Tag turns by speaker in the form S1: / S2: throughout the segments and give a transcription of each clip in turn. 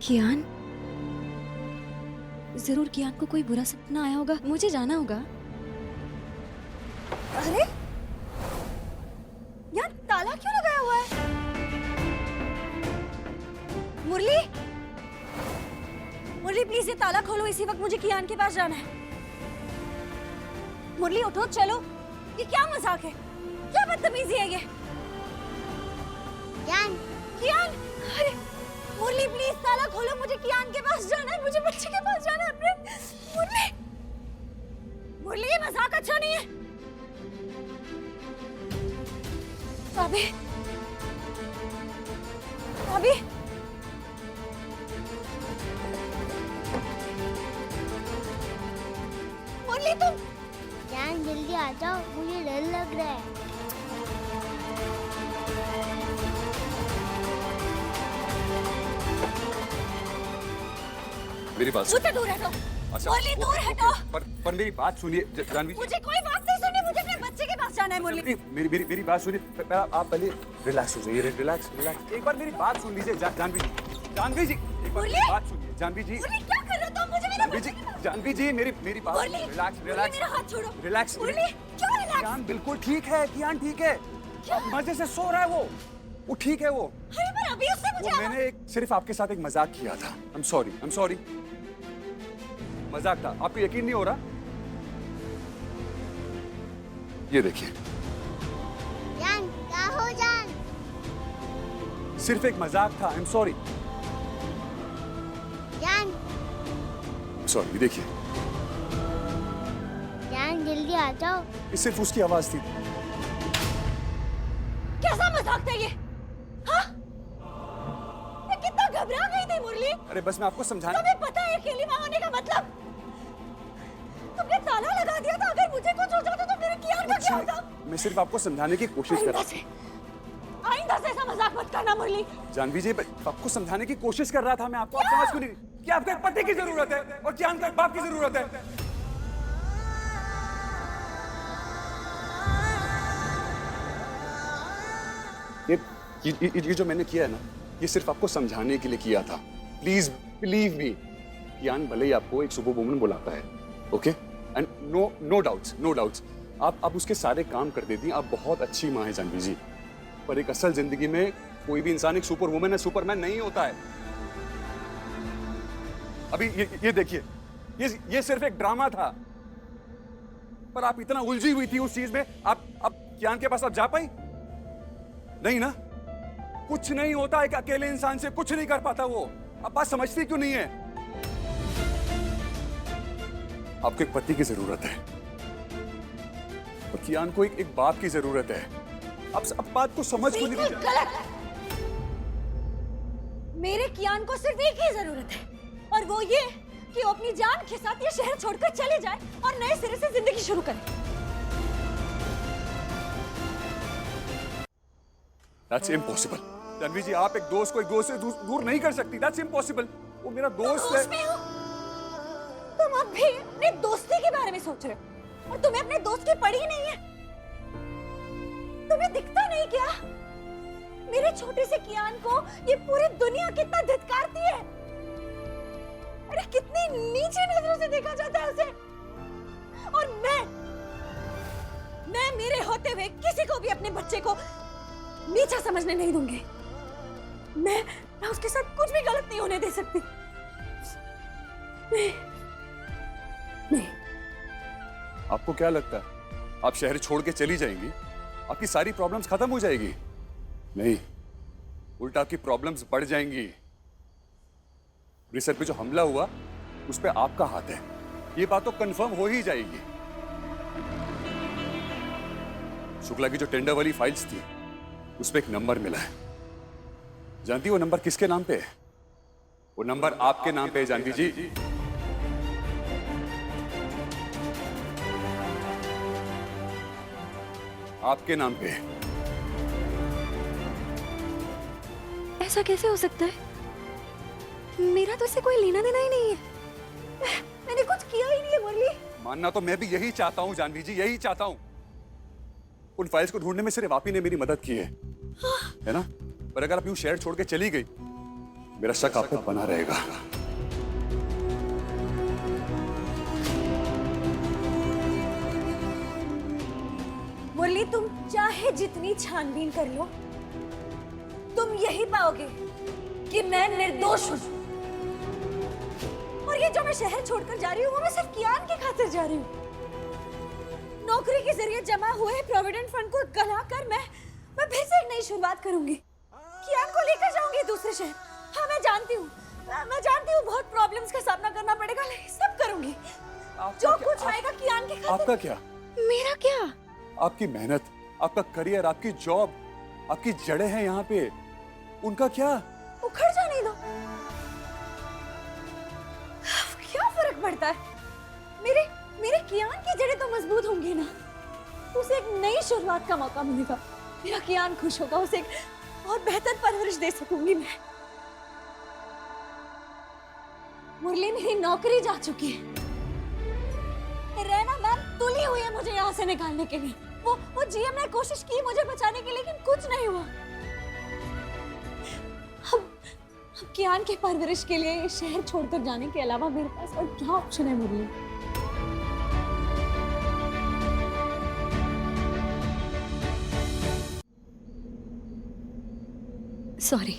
S1: कियान, जरूर कियान को कोई बुरा सपना आया होगा, मुझे जाना होगा।
S2: अरे यार, ताला क्यों लगाया हुआ है? मुरली, मुरली प्लीज ये ताला खोलो, इसी वक्त मुझे कियान के पास जाना है। मुरली उठो, चलो। ये क्या मजाक है? क्या बदतमीजी है ये? कियान, कियान, अरे मुरली प्लीज ताला खोलो, मुझे कियान के पास जाना है, मुझे बच्चे के पास जाना है अपने। मुरली, मुरली ये मजाक अच्छा नहीं है। अभी, अभी मुरली तुम
S3: कियान जल्दी आ जाओ, मुझे डर लग रहा है।
S4: मेरी बात
S2: मुझसे दूर हटो।
S4: अच्छा,
S2: मुरली दूर हटो।
S4: पर मेरी बात सुनिए जानवी।
S2: मुझे कोई बात नहीं सुननी, मुझे अपने बच्चे के पास जाना है। मुरली
S4: मेरी बात सुनिए। आप पहले रिलैक्स हो जाइए। रिलैक्स रिलैक्स, एक बार मेरी बात सुन लीजिए। जानवी जी, जानवी जी, एक बार मेरी बात सुनिए। जानवी जी,
S2: मुरली क्या कर रहे हो तुम? मुझे मेरा बच्चे के पास।
S4: जानवी जी, मेरी बात।
S2: मुरली,
S4: रिलैक्स
S2: मुरली
S4: रिलैक्स
S2: मेरा हाथ छोड़ो।
S4: रिलैक्स।
S2: मुरली क्यों रिलैक्स?
S4: कियान बिल्कुल ठीक है। कियान ठीक है, मजे से सो रहा है वो ठीक है वो।
S2: अरे पर अभी उससे मुझे
S4: मैंने सिर्फ आपके साथ एक मजाक किया था। आई एम सॉरी, मजाक था। आपको यकीन नहीं हो रहा? ये देखिए,
S3: जान, क्या हो जान?
S4: सिर्फ एक मजाक था। आई एम सॉरी,
S3: जान,
S4: सॉरी। देखिए,
S3: जान जल्दी आ जाओ।
S4: ये सिर्फ उसकी आवाज थी।
S2: कैसा मजाक था ये? हाँ? मैं कितना घबरा गई थी मुरली।
S4: अरे बस मैं आपको समझाने।
S2: तुम्हें पता है अकेली माँ होने का मतलब? तुमने ताला लगा दिया था। अगर मुझे कुछ हो जाता तो मेरे कियान का क्या होता?
S4: मैं सिर्फ आपको समझाने की कोशिश कर रहा
S2: आइंदा से ऐसा मजाक मत करना मुरली।
S4: जानवी जी, आपको समझाने की कोशिश कर रहा था मैं। आपको आप समझ क्यों नहीं? कि आपको एक पति की जरूरत है और कियान को एक बाप की जरूरत है। ये जो मैंने किया है ना, ये सिर्फ आपको समझाने के लिए किया था। Please believe me. कियान भले ही आपको एक सुपर वुमन बुलाता है, ओके, एंड नो डाउट्स आप उसके सारे काम कर देती हैं। आप बहुत अच्छी माँ है जानवी जी, पर एक असल जिंदगी में कोई भी इंसान एक सुपर वुमन है, सुपरमैन नहीं होता है। अभी ये देखिए, ये सिर्फ एक ड्रामा था, पर आप इतना उलझी हुई थी उस चीज में। आप कियान के पास आप जा पाई नहीं ना? कुछ नहीं होता, एक अकेले इंसान से कुछ नहीं कर पाता वो। आप बात समझती क्यों नहीं है? आपको एक पति की जरूरत है और कियान को एक बाप की जरूरत है। अब बात को समझ क्यों नहीं?
S2: बिल्कुल गलत। मेरे कियान को सिर्फ एक ही जरूरत है, और वो ये कि वो अपनी जान के साथ ये शहर छोड़कर चले जाए और नए सिरे से जिंदगी शुरू करे।
S4: That's impossible. जानवी जी, आप एक दोस्त को एक दोस्त से दूर नहीं कर सकती। That's impossible. वो मेरा दोस्त है।
S2: तुम अब भी अपने दोस्ती के बारे में सोच रहे हो, और तुम्हें अपने दोस्त की पड़ी नहीं है। तुम्हें दिखता नहीं क्या? मेरे छोटे से कियान को ये पूरी दुनिया कितना धिक्कारती है। अरे कितनी नीची नजरों से देखा जाता है उसे। और मैं मेरे होते हुए किसी को भी अपने बच्चे को नीचा समझने नहीं दूंगी। मैं उसके साथ कुछ भी गलत नहीं होने दे सकती। नहीं।
S4: आपको क्या लगता है आप शहर छोड़ के चली जाएंगी, आपकी सारी प्रॉब्लम्स खत्म हो जाएगी? नहीं, उल्टा आपकी प्रॉब्लम्स बढ़ जाएंगी। रिसर्च पे जो हमला हुआ उस पे आपका हाथ है, ये बात तो कंफर्म हो ही जाएगी। शुक्ला की जो टेंडर वाली फाइल्स थी उस पे एक नंबर मिला है। जानती वो नंबर किसके नाम पे है? वो नंबर आपके नाम पे है जानवी जी। आपके नाम पे है।
S1: ऐसा कैसे हो सकता है? मेरा तो इससे कोई लेना देना ही नहीं है।
S2: मैंने कुछ किया ही नहीं है मुरली।
S4: मानना तो मैं भी यही चाहता हूँ जानवी जी, यही चाहता हूँ। उन फाइल्स को ढूंढने में सिर्फ आप ही ने मेरी मदद की है ना? पर अगर आप यूं शहर छोड़ के चली गई मेरा शक आप पे बना रहेगा।
S2: मुरली, तुम चाहे जितनी छानबीन कर लो, तुम यही पाओगे कि मैं निर्दोष हूं। और ये जो मैं शहर छोड़कर जा रही हूँ, वो मैं सिर्फ कियान की खातिर जा रही हूँ। नौकरी के जरिए जमा हुए प्रोविडेंट फंड को गलाकर मैं फिर से एक नई शुरुआत करूंगी। कियान को लेकर जाऊंगी दूसरे शहर। हाँ, मैं जानती हूँ बहुत प्रॉब्लम्स का सामना करना पड़ेगा, लेकिन सब करूंगी। जो कुछ आएगा कियान के खातिर।
S4: आपका क्या?
S1: मेरा क्या?
S4: आपकी मेहनत, आपका करियर, आपकी जॉब, आपकी जड़ें हैं यहाँ पे, उनका क्या?
S2: उखड़ जाने दो। क्या फर्क पड़ता है? मेरे कियान की जड़ें तो मजबूत होंगी ना। उसे एक नई शुरुआत का मौका मिलेगा। मेरा कियान खुश होगा, उसे एक और बेहतर परवरिश दे सकूंगी मैं। मुरली, मेरी नौकरी जा चुकी है। रैना मैम तुली हुई है मुझे यहाँ से निकालने के लिए। वो जीएम ने कोशिश की मुझे बचाने की, लेकिन कुछ नहीं हुआ। अब कियान की परवरिश के लिए शहर छोड़कर जाने के अलावा मेरे पास और क्या ऑप्शन है मुरली?
S1: सॉरी।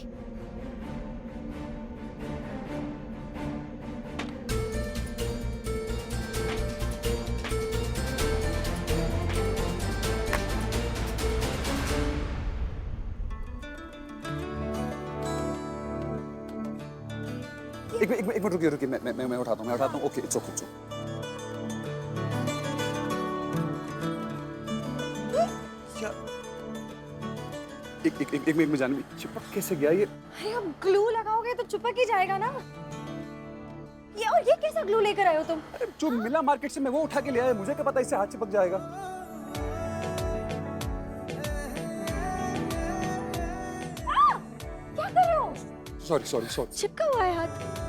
S4: एक मिनट रुकिए, मैं उठाता हूँ। Okay, it's okay. क्या? एक मिनट में जाने में चिपक कैसे गया ये?
S2: अरे अब ग्लू लगाओगे तो चिपक ही जाएगा ना। ये कैसा ग्लू लेकर आए हो तुम?
S4: अरे जो मिला मार्केट से, मैं वो उठा के ले आया। मुझे क्या पता इससे हाथ चिपक जाएगा।
S2: क्या कर रहे हो?
S4: सॉरी।
S1: चिपका हुआ है हाथ।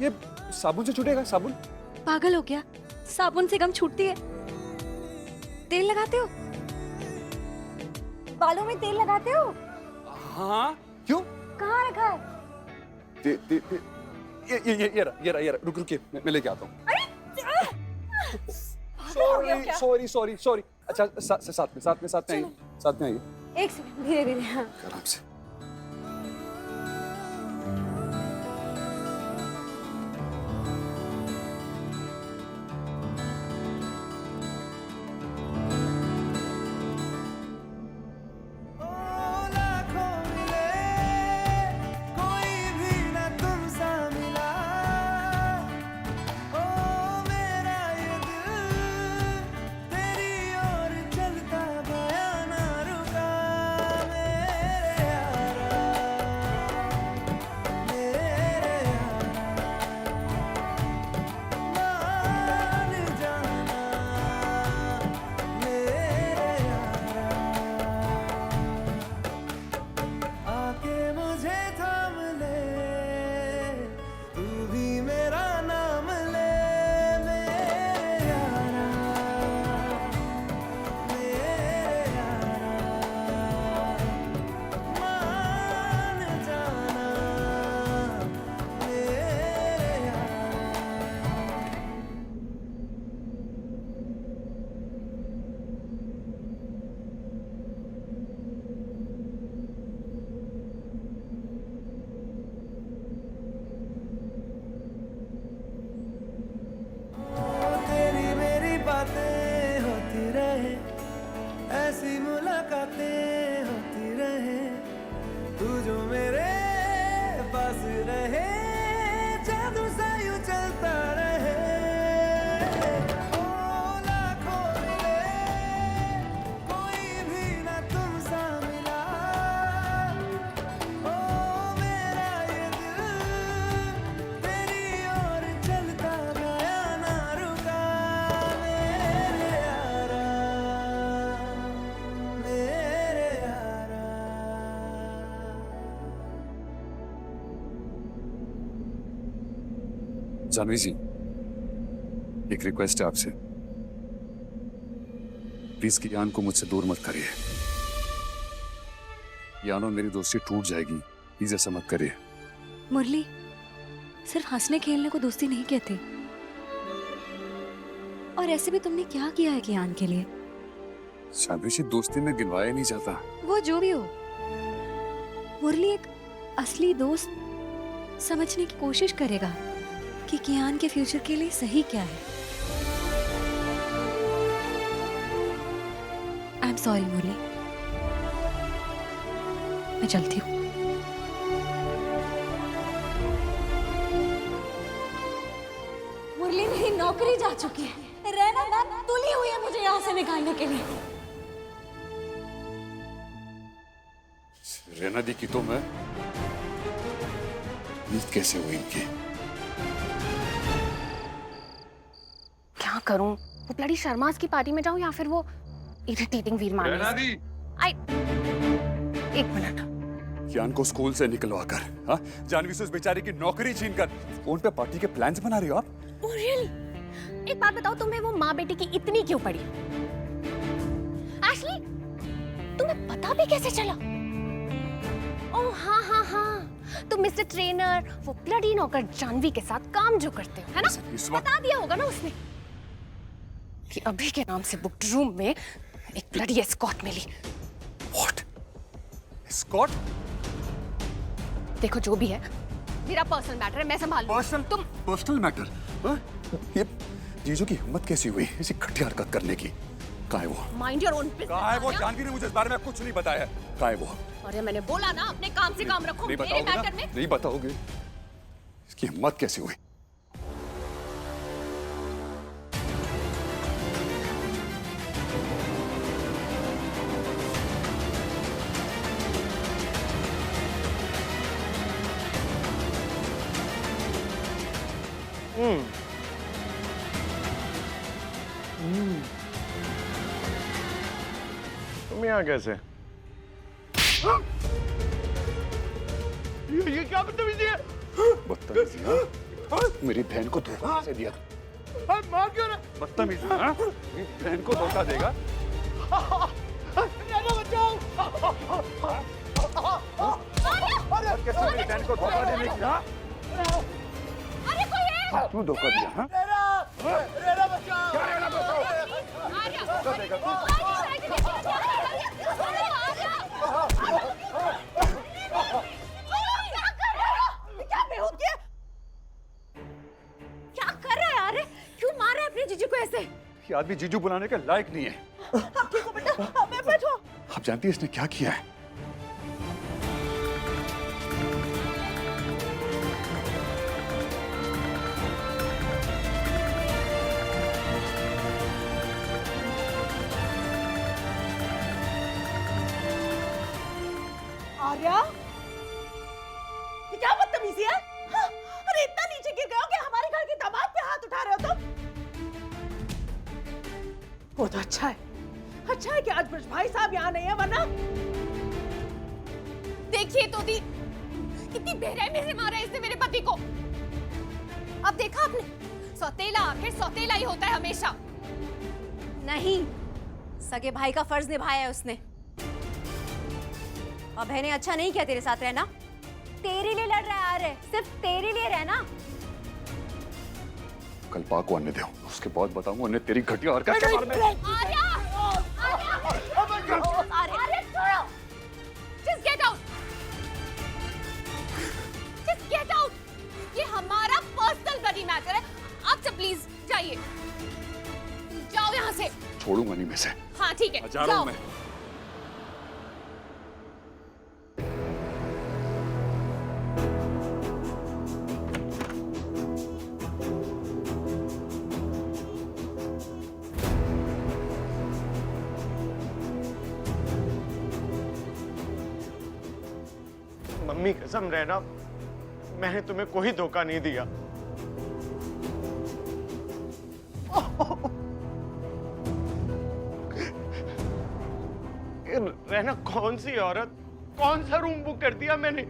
S4: ये साबुन से छूटेगा? साबुन?
S1: पागल हो क्या? साबुन से गम छूटती है। तेल लगाते हो?
S2: बालों में तेल लगाते हो?
S4: हाँ। क्यों?
S2: कहाँ रखा है?
S4: ये रहा। रुकिए, मैं लेके आता हूँ। सॉरी। अच्छा, साथ में आइए।
S2: एक सेकंड, धीरे हाँ।
S4: आराम से। जानवी जी, एक रिक्वेस्ट है आपसे। प्लीज कियान को मुझसे दूर मत करिए। कियान और मेरी दोस्ती टूट जाएगी, प्लीज ऐसा मत करिए।
S1: मुरली, सिर्फ हंसने खेलने को दोस्ती नहीं कहते। और ऐसे भी तुमने क्या किया है कियान के लिए?
S4: शानवी, दोस्ती में गिनवाया नहीं जाता।
S1: वो जो भी हो, मुरली एक असली दोस्त समझने की कोशिश करेगा कि कियान के फ्यूचर के लिए सही क्या है। आई एम सॉरी मुरली, मैं चलती हूँ।
S2: मुरली मेरी नौकरी जा चुकी है। रहना मैम तुली हुई है मुझे यहाँ से निकालने के लिए।
S4: रहना दी की तो मैं नींद कैसे हुई इनकी?
S5: क्या करूं? वो ब्लडी शर्मास की पार्टी में जाऊं या फिर वो इरिटेटिंग वीर मानी?
S4: रहना दी।
S5: एक मिनट।
S4: कियान को स्कूल से निकलवा कर, हाँ, जानवी से उस बेचारी की नौकरी छीन कर फोन पे पार्टी के प्लान्स बना रही हो आप?
S5: Oh, really? एक बात बताओ, तुम्हें वो माँ बेटी की इतनी क्यों पड़ी? एशली, तुम्हें पता भी कैसे चला? ओह हाँ हाँ हाँ, तुम मिस्टर ट्रेनर वो ब्लडी नौकर जानवी के साथ काम जो करते हो, है ना? बता दिया होगा ना उसने कि अभी के नाम से बुक्ड रूम में एक ब्लडी एस्कॉर्ट मिली।
S4: What? एस्कॉर्ट?
S5: देखो जो भी है, मेरा पर्सनल मैटर है, मैं संभाल लूंगी। तुम
S4: पर्सनल मैटर? ये जीजू की हिम्मत कैसी हुई ऐसी घटिया हरकत करने की? कहाँ है वो?
S5: Mind your own business.
S4: कहाँ है वो? जानवी ने मुझे इस बारे में कुछ नहीं बताया। कहाँ है वो?
S5: अरे मैंने बोला ना, अपने काम से काम रखो, मेरे मैटर में।
S4: नहीं बताओगे? इसकी हिम्मत कैसी हुई?
S6: तुम यहाँ कैसे? ये क्या बदतमीजी है?
S4: बदतमीजी? हाँ? मेरी बहन को धोखा से दिया।
S6: मार क्यों रहा?
S4: बदतमीजी? हाँ? मेरी बहन को धोखा देगा?
S6: बचाओ!
S4: और कैसे मेरी बहन को धोखा देने की? हाँ?
S5: अरे कोई है?
S4: तू धोखा दिया? हाँ?
S6: रेना बचाओ!
S4: क्या रेना बचाओ? धोखा देगा तू?
S2: क्या बेहूद किया? क्या कर रहा है यार? क्यों मार रहा है अपने जीजू को ऐसे?
S4: ये आदमी जीजू बुलाने के लायक नहीं है।
S2: आप ठीक हो बेटा? मैं बैठो।
S4: आप जानती हैं इसने क्या किया है?
S2: आर्या, ये क्या बदतमीजी है? हाँ, अरे इतना नीचे गिर गए हो कि हमारे घर की दामाद पे हाथ उठा रहे हो तुम? वो तो अच्छा है कि आज ब्रज भाई साहब यहाँ नहीं है, वरना
S5: देखिए तो दी, कितनी बेरहमी से मारा है इसने मेरे पति को। अब देखा आपने, सौतेला आखिर सौतेला ही होता है हमेशा।
S2: नहीं, सगे भाई का फर्ज निभाया है उसने। और बहने अच्छा नहीं किया तेरे साथ रहना। तेरे लिए लड़ रहा है आर्य, सिर्फ तेरे लिए रहना।
S4: कल पा को आने दो, उसके बाद बताऊंगा उन्हें तेरी घटिया हरकत के बारे में।
S5: आर्या! आर्या छोड़ो! Just get out! Just get out! ये हमारा पर्सनल ब्लडी मैटर है। आप सब प्लीज जाइए, जाओ यहाँ से।
S4: छोड़ूंगा नहीं मैं से।
S5: हाँ ठीक है,
S4: जा रहा हूं
S5: जाओ।
S4: मैं।
S6: मम्मी कसम रहना, मैंने तुम्हें कोई धोखा नहीं दिया। रहना, कौन सी औरत, कौन सा रूम बुक कर दिया मैंने?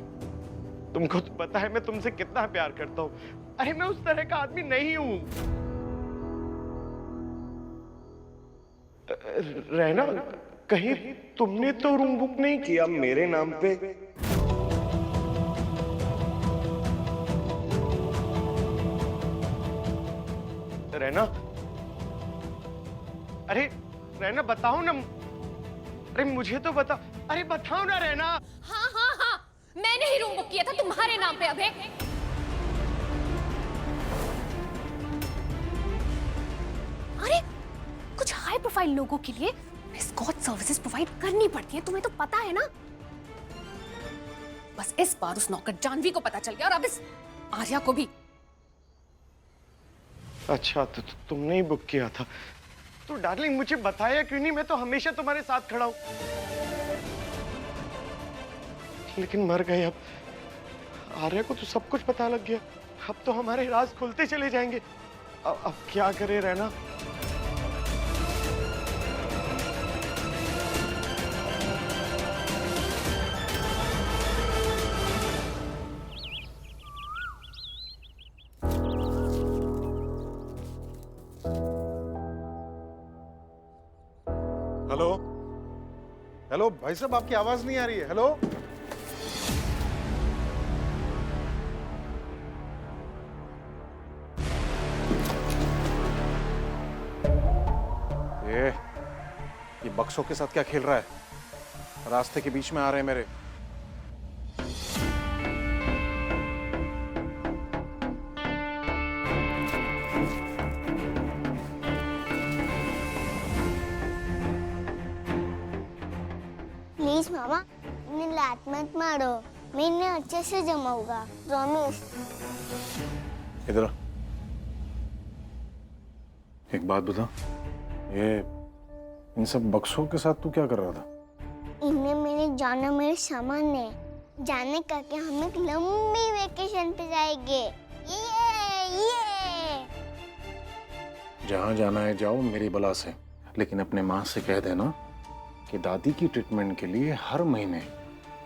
S6: तुमको तो पता है मैं तुमसे कितना प्यार करता हूँ। अरे मैं उस तरह का आदमी नहीं हूं। रहना, कहीं तुमने तो रूम बुक नहीं किया मेरे नाम पे? रहना, अरे रहना बताओ ना, अरे मुझे तो बताओ, अरे बताओ ना रहना।
S5: हाँ हाँ हाँ, मैंने ही रूम बुक किया था तुम्हारे नाम पे अभय। अरे कुछ हाई प्रोफाइल लोगों के लिए एस्कॉर्ट सर्विसेज प्रोवाइड करनी पड़ती है, तुम्हें तो पता है ना। बस इस बार उस नौकर जानवी को पता चल गया और अब इस आर्या को भी।
S6: अच्छा तो तुमने ही बुक किया था, तो डार्लिंग मुझे बताया क्यों नहीं? मैं तो हमेशा तुम्हारे साथ खड़ा हूं। लेकिन मर गए अब, आर्या को तो सब कुछ पता लग गया, अब तो हमारे राज खुलते चले जाएंगे। अब क्या करे रहना?
S7: हेलो हेलो भाई साहब, आपकी आवाज नहीं आ रही है। हेलो ये बक्सों के साथ क्या खेल रहा है? रास्ते के बीच में आ रहे हैं मेरे।
S3: प्लीज मामा, इन्हें लात मत मारो, मैं इन्हें अच्छे से जमाऊंगा, प्रॉमिस।
S7: इधर आ। एक बात बता, ये इन सब बक्सों के साथ तू क्या कर रहा था?
S3: इन्हें मैंने जाना मेरे सामान है, जाने करके हम एक लंबी वेकेशन पे जाएंगे। ये
S7: जहाँ जाना है जाओ मेरी बला से, लेकिन अपने माँ से कह देना कि दादी की ट्रीटमेंट के लिए हर महीने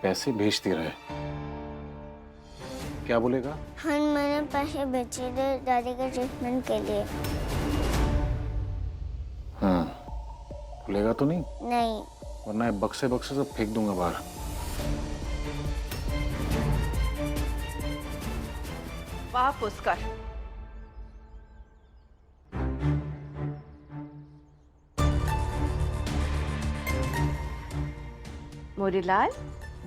S7: पैसे भेजती रहे। क्या बोलेगा?
S3: हर महीने पैसे भेजे दे दादी के ट्रीटमेंट के लिए।
S7: बोलेगा तो नहीं?
S3: नहीं।
S7: वरना बक्से बक्से सब फेंक दूंगा बाहर।
S8: वाह पुष्कर, मोरीलाल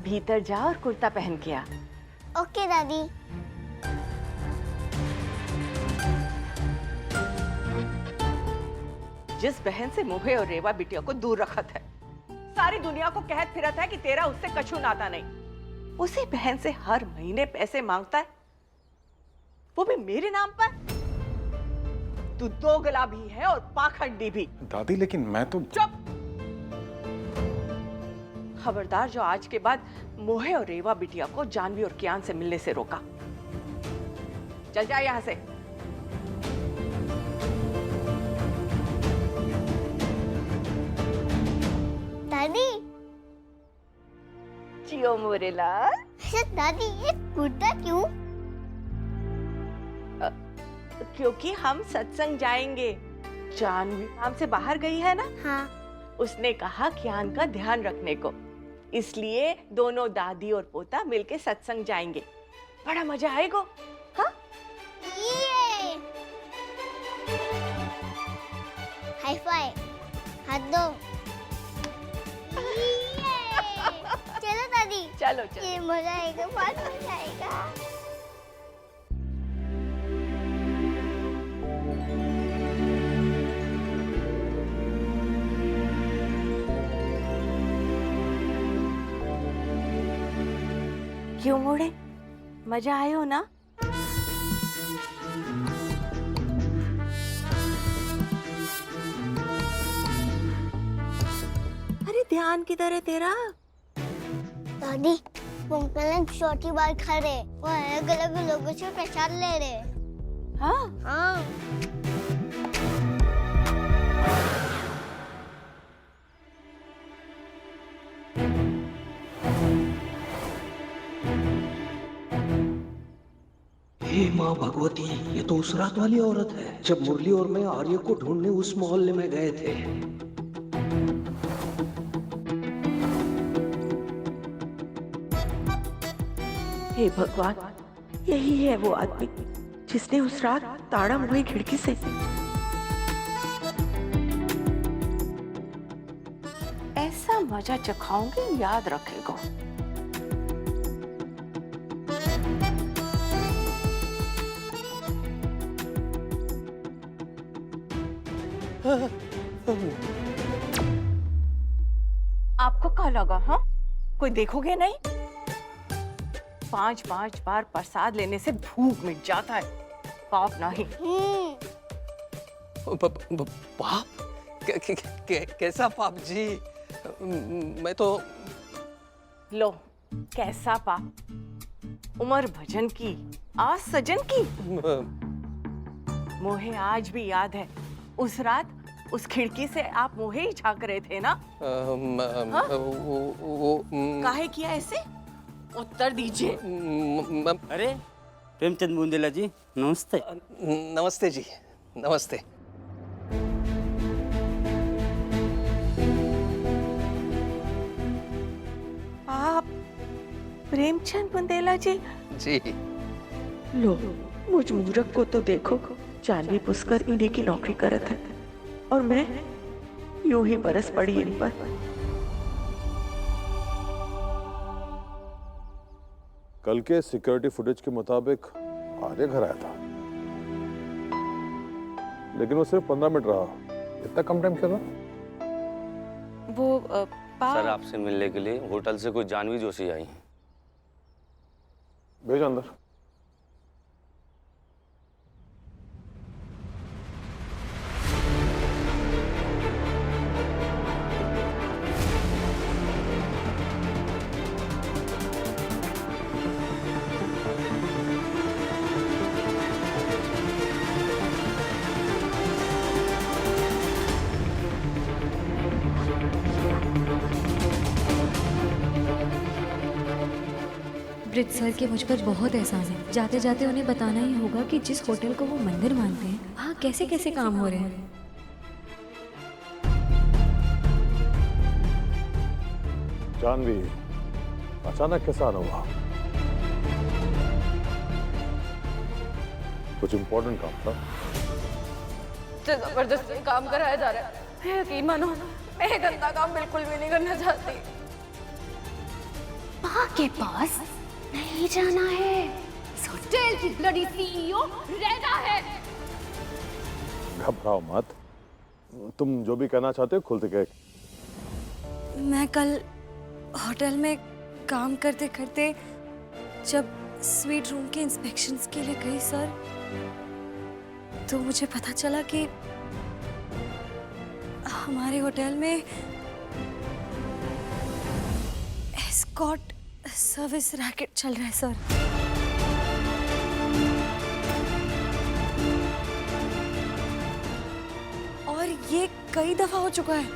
S8: भीतर जा और कुर्ता पहन के आ।
S3: ओके दादी।
S8: जिस बहन से मोहे और रेवा बिटिया को दूर रखत है, सारी दुनिया को कहत फिरत है कि तेरा उससे कछु नाता नहीं, उसी बहन से हर महीने पैसे मांगता है, वो भी मेरे नाम पर। तू दोगला भी है और पाखंडी भी।
S7: दादी लेकिन मैं तो।
S8: चुप! खबरदार जो आज के बाद मोहे और रेवा बिटिया को जानवी और कियान से मिलने से रोका। चल जा यहां से।
S3: दादी।
S8: जियो मोरेलाल।
S3: अच्छा दादी, ये कुर्ता क्यों?
S8: क्योंकि हम सत्संग जाएंगे। जानवी काम से बाहर गई है ना?
S3: हाँ।
S8: उसने कहा कियान का ध्यान रखने को, इसलिए दोनों दादी और पोता मिलके सत्संग जाएंगे। बड़ा मजा आएगा। हाँ?
S3: ये हाई फाइव, हाथ दो। चलो दादी।
S8: चलो चलो।
S3: ये मजा आएगा, बहुत मजा आएगा।
S8: क्यों मोड़े, मजा आयो ना? अरे ध्यान किधर है तेरा?
S3: दादी, वो अंकल छोटी बाल खा रहे, वो अलग अलग लोगों से प्रसाद ले रहे।
S8: हाँ
S3: हाँ।
S9: हे माँ भगवती, ये तो उस रात वाली औरत है जब मुरली और मैं आर्य को ढूंढने उस मोहल्ले में गए थे।
S8: हे भगवान, यही है वो आदमी जिसने उस रात ताड़ा मुड़ी खिड़की से इतना मजा चखाऊंगी, याद रखेगा। आपको क्या लगा? हाँ, कोई देखोगे नहीं? 5-5 बार प्रसाद लेने से भूख मिट जाता है, पाप नहीं।
S9: पाप? कैसा पाप जी? मैं तो
S8: लो, कैसा पाप? उमर भजन की, आज सजन की। मोहे आज भी याद है, उस रात उस खिड़की से आप मोहे ही झांक रहे थे ना? काहे किया ऐसे? उत्तर दीजिए।
S10: अरे प्रेमचंद बुंदेला जी, नमस्ते।
S9: नमस्ते जी, नमस्ते।
S8: आप प्रेमचंद बुंदेला जी?
S9: जी।
S11: लो, मुझ मूर्ख को तो देखो, जानवी पुष्कर इन्हीं की नौकरी करत है और मैं यूं ही बरस पड़ी इन पर।
S7: कल के सिक्योरिटी फुटेज के मुताबिक आर्य घर आया था, लेकिन वो सिर्फ 15 मिनट रहा। इतना कम टाइम क्यों रहा?
S8: वो
S10: सर, आपसे मिलने के लिए होटल से कोई जानवी जोशी आई हैं।
S7: भेज अंदर।
S1: ब्रिज सर के मुझ पर बहुत एहसान है। जाते जाते उन्हें बताना ही होगा कि जिस होटल को वो मंदिर मानते हैं, वहाँ कैसे कैसे काम हो रहे हैं।
S7: जानवी, अचानक कैसा आना हुआ? कुछ इम्पोर्टेंट काम था?
S5: जबरदस्ती काम कराया जा रहा है। यकीन मानो, मैं गंदा काम बिल्कुल भी नहीं करना चाहती। माँ के पास नहीं जाना है। होटल की ब्लडी सीईओ रहना है।
S7: घबराओ मत, तुम जो भी कहना चाहते हो खुल के कह।
S1: मैं कल होटल में काम करते करते जब स्वीट रूम के इंस्पेक्शंस के लिए गई सर, तो मुझे पता चला कि हमारे होटल में एस्कॉर्ट सर्विस रैकेट चल रहा है सर। और ये कई दफा हो चुका है।